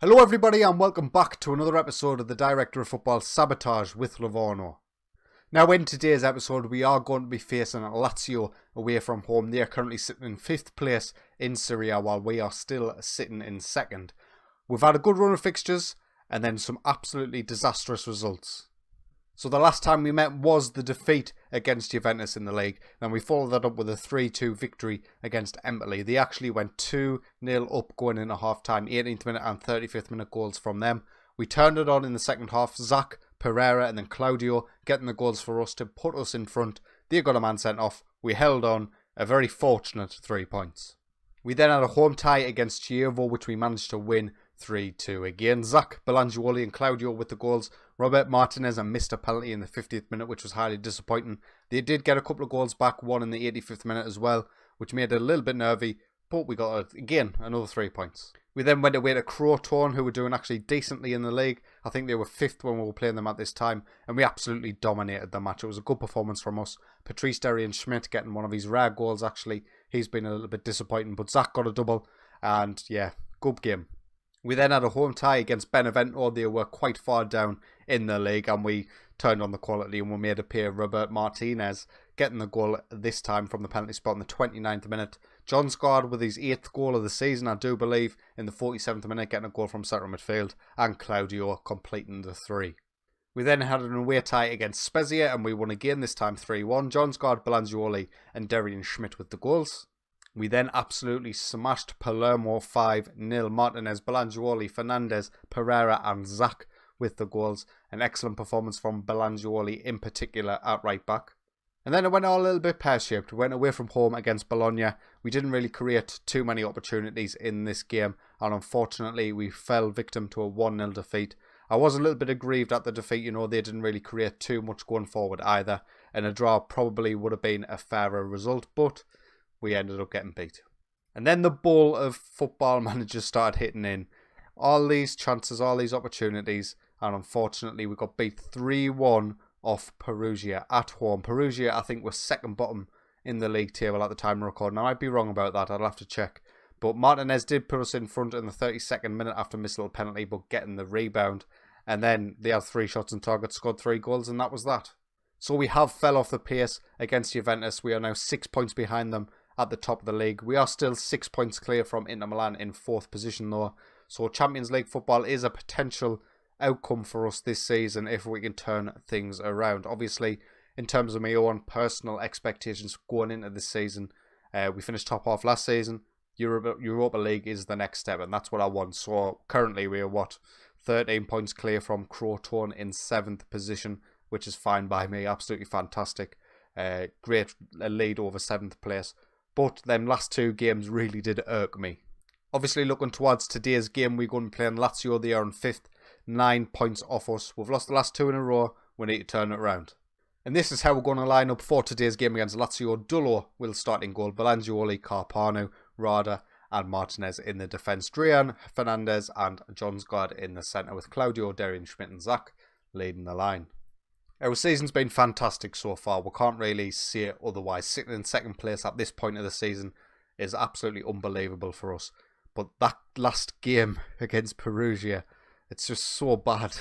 Hello everybody and welcome back to another episode of the Director of Football Sabotage with Livorno. Now in today's episode we are going to be facing Lazio away from home. They are currently sitting in 5th place in Serie A while we are still sitting in 2nd. We've had a good run of fixtures and then some absolutely disastrous results. So the last time we met was the defeat against Juventus in the league. Then we followed that up with a 3-2 victory against Empoli. They actually went 2-0 up going into half-time, 18th minute and 35th minute goals from them. We turned it on in the second half. Zach, Pereira and then Claudio getting the goals for us to put us in front. They got a man sent off. We held on, a very fortunate 3 points. We then had a home tie against Chievo, which we managed to win 3-2 again. Zach, Belangioli and Claudio with the goals. Robert Martinez missed a penalty in the 50th minute, which was highly disappointing. They did get a couple of goals back, one in the 85th minute as well, which made it a little bit nervy, but we got, again, another 3 points. We then went away to Crotone, who were doing actually decently in the league. I think they were 5th when we were playing them at this time, and we absolutely dominated the match. It was a good performance from us. Patrice Derrian-Schmidt getting one of his rare goals, actually. He's been a little bit disappointing, but Zach got a double, and yeah, good game. We then had a home tie against Benevento. They were quite far down in the league and we turned on the quality and we made a pair. Robert Martinez getting the goal this time from the penalty spot in the 29th minute. John Scard with his 8th goal of the season, I do believe, in the 47th minute, getting a goal from central midfield, and Claudio completing the 3. We then had an away tie against Spezia and we won again, this time 3-1. John Scard, Belangioli and Derrian-Schmidt with the goals. We then absolutely smashed Palermo 5-0. Martinez, Belangioli, Fernandez, Pereira and Zach with the goals. An excellent performance from Belangioli in particular at right back. And then it went all a little bit pear-shaped. We went away from home against Bologna. We didn't really create too many opportunities in this game. And unfortunately we fell victim to a 1-0 defeat. I was a little bit aggrieved at the defeat. You know, they didn't really create too much going forward either. And a draw probably would have been a fairer result. But we ended up getting beat. And then the ball of football managers started hitting in. All these chances, all these opportunities. And unfortunately, we got beat 3-1 off Perugia at home. Perugia, I think, was second bottom in the league table at the time of recording. I might be wrong about that. I'll have to check. But Martinez did put us in front in the 32nd minute after a missed little penalty, but getting the rebound. And then they had 3 shots on target, scored 3 goals, and that was that. So we have fell off the pace against Juventus. We are now 6 points behind them at the top of the league. We are still 6 points clear from Inter Milan in 4th position though. So Champions League football is a potential outcome for us this season if we can turn things around. Obviously, in terms of my own personal expectations going into this season, we finished top half last season. Europa League is the next step and that's what I want. So currently we are 13 points clear from Crotone in 7th position, which is fine by me. Absolutely fantastic. Great lead over 7th place. But them last 2 games really did irk me. Obviously, looking towards today's game, we're going to be playing Lazio. They are in 5th, 9 points off us. We've lost the last 2 in a row. We need to turn it around. And this is how we're going to line up for today's game against Lazio. Dullo will start in goal. Belangioli, Carpano, Rada and Martinez in the defence. Drian, Fernandez and John Scard in the centre with Claudio, Derrian-Schmidt and Zach leading the line. Our season's been fantastic so far. We can't really see it otherwise. Sitting in 2nd place at this point of the season is absolutely unbelievable for us. But that last game against Perugia, it's just so bad.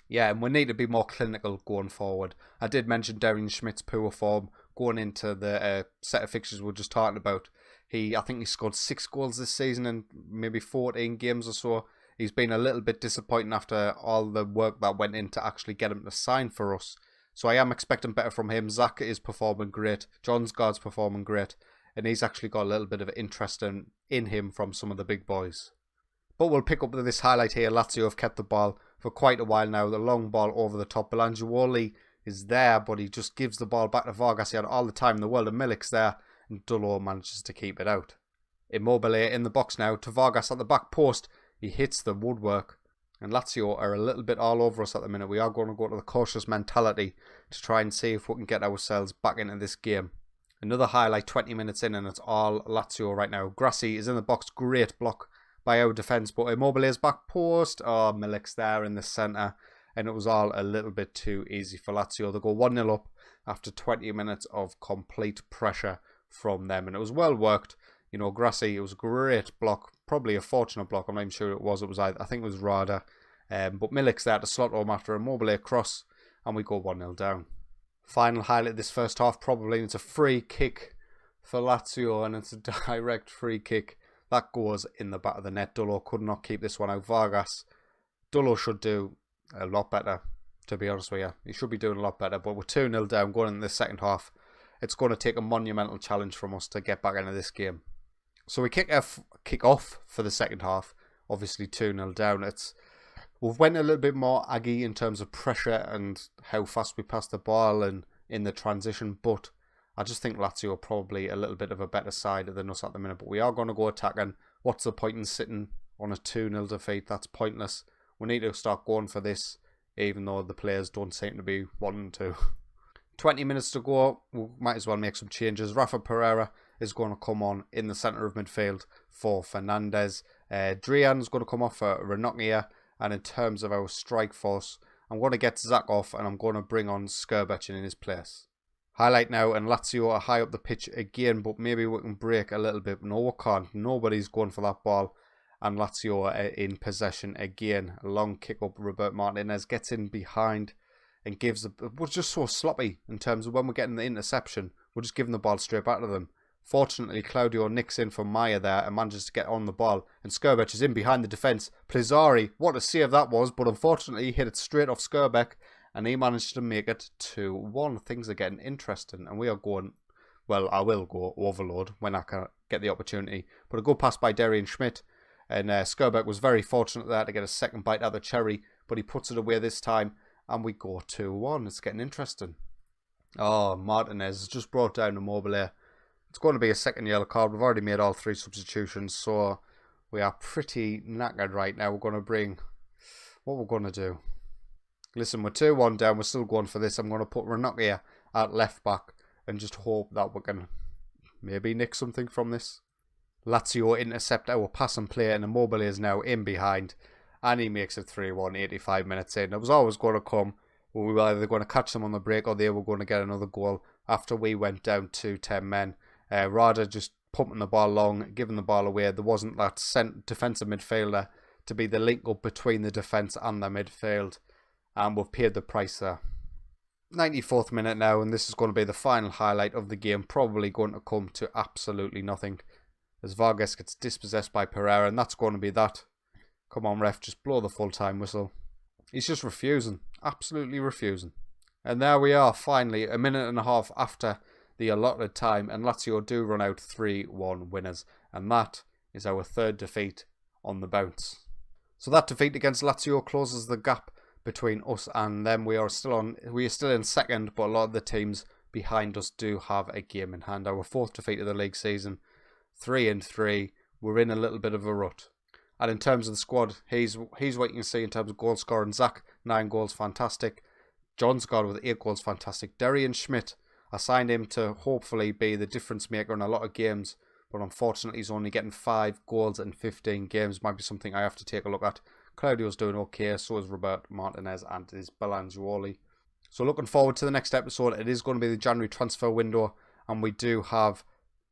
Yeah, and we need to be more clinical going forward. I did mention Derrian-Schmidt's poor form going into the set of fixtures we were just talking about. I think he scored 6 goals this season in maybe 14 games or so. He's been a little bit disappointing after all the work that went in to actually get him to sign for us. So I am expecting better from him. Zach is performing great. John Scard's performing great. And he's actually got a little bit of interest in him from some of the big boys. But we'll pick up with this highlight here. Lazio have kept the ball for quite a while now. The long ball over the top. Belangioli is there, but he just gives the ball back to Vargas. He had all the time in the world. And Milik's there. And Dullo manages to keep it out. Immobile in the box now to Vargas at the back post. He hits the woodwork. And Lazio are a little bit all over us at the minute. We are going to go to the cautious mentality to try and see if we can get ourselves back into this game. Another highlight 20 minutes in and it's all Lazio right now. Grassi is in the box. Great block by our defence. But Immobile's back post. Oh, Milik's there in the centre. And it was all a little bit too easy for Lazio. They go 1-0 up after 20 minutes of complete pressure from them. And it was well worked. You know, Grassi, it was a great block probably a fortunate block. I'm not even sure it was. I think it was Rada. But Milik's there to slot home after a Immobile cross, and we go 1-0 down. Final highlight of this first half, probably, it's a free kick for Lazio, and it's a direct free kick that goes in the back of the net. Dullo could not keep this one out. Vargas, Dullo should do a lot better, to be honest with you. He should be doing a lot better, but we're 2-0 down going into the second half. It's going to take a monumental challenge from us to get back into this game. So we kick off for the second half, obviously 2-0 down. We've went a little bit more aggy in terms of pressure and how fast we pass the ball and in the transition, but I just think Lazio are probably a little bit of a better side than us at the minute. But we are going to go attacking. What's the point in sitting on a 2-0 defeat? That's pointless. We need to start going for this, even though the players don't seem to be wanting to. 20 minutes to go. We might as well make some changes. Rafa Pereira is going to come on in the centre of midfield for Fernandez. Drian's going to come off for Ranocchia. And in terms of our strike force, I'm going to get Zach off and I'm going to bring on Skrbek in his place. Highlight now, and Lazio are high up the pitch again, but maybe we can break a little bit. No, we can't. Nobody's going for that ball. And Lazio are in possession again. A long kick up. Roberto Martinez gets in behind and gives we're just so sloppy in terms of when we're getting the interception. We're just giving the ball straight back to them. Fortunately, Claudio nicks in from Maya there and manages to get on the ball. And Skrbek is in behind the defence. Plizzari, what a save that was. But unfortunately, he hit it straight off Skrbek. And he managed to make it 2-1. Things are getting interesting. And we are going, well, I will go overload when I can get the opportunity. But a good pass by Darian Schmidt. And Skrbek was very fortunate there to get a second bite out of the cherry. But he puts it away this time. And we go 2-1. It's getting interesting. Oh, Martinez has just brought down Immobile. It's going to be a second yellow card. We've already made all 3 substitutions. So we are pretty knackered right now. We're going to bring... What we're going to do... Listen, we're 2-1 down. We're still going for this. I'm going to put Ranocchia at left back and just hope that we can maybe nick something from this. Lazio intercept our pass and play, and Immobile is now in behind. And he makes it 3-1, 85 minutes in. It was always going to come. We were either going to catch them on the break or they were going to get another goal after we went down to 10 men. Rada just pumping the ball long, giving the ball away. There wasn't that defensive midfielder to be the link up between the defence and the midfield. And we've paid the price there. 94th minute now, and this is going to be the final highlight of the game. Probably going to come to absolutely nothing. As Vargas gets dispossessed by Pereira, and that's going to be that. Come on, ref, just blow the full-time whistle. He's just refusing. Absolutely refusing. And there we are, finally, a minute and a half after the allotted time, and Lazio do run out 3-1 winners. And that is our 3rd defeat on the bounce. So that defeat against Lazio closes the gap between us and them. We are still in second, but a lot of the teams behind us do have a game in hand. Our 4th defeat of the league season, 3-3. We're in a little bit of a rut. And in terms of the squad, he's what you can see in terms of goal scoring. Zach, 9 goals, fantastic. John Scott with 8 goals, fantastic. Darian Schmidt, I signed him to hopefully be the difference maker in a lot of games, but unfortunately he's only getting 5 goals in 15 games. Might be something I have to take a look at. Claudio's doing okay, so is Roberto Martinez and is Belangioli. So looking forward to the next episode. It is going to be the January transfer window, and we do have,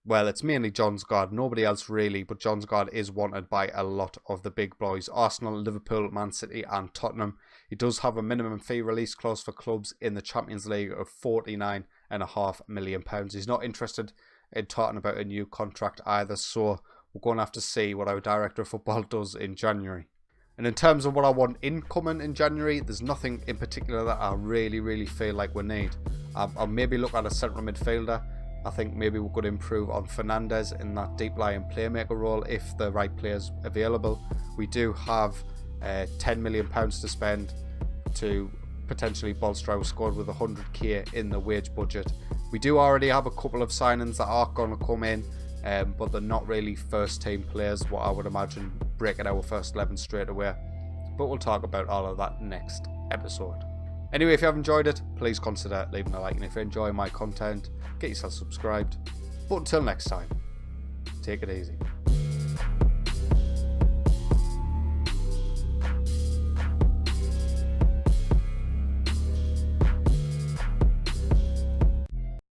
well, it's mainly John Scott, nobody else really, but John Scott is wanted by a lot of the big boys. Arsenal, Liverpool, Man City and Tottenham. He does have a minimum fee release clause for clubs in the Champions League of £49.5 million. He's not interested in talking about a new contract either, so we're going to have to see what our director of football does in January. And in terms of what I want incoming in January, there's nothing in particular that I really feel like we need. I'll maybe look at a central midfielder. I think maybe we could improve on Fernandez in that deep lying playmaker role if the right player's available. We do have £10 million to spend to potentially bolster our squad with 100k in the wage budget. We do already have a couple of signings that are going to come in, but they're not really first team players, what I would imagine breaking our first 11 straight away. But we'll talk about all of that next episode. Anyway, if you have enjoyed it, please consider leaving a like, and if you enjoy my content, get yourself subscribed. But until next time, take it easy.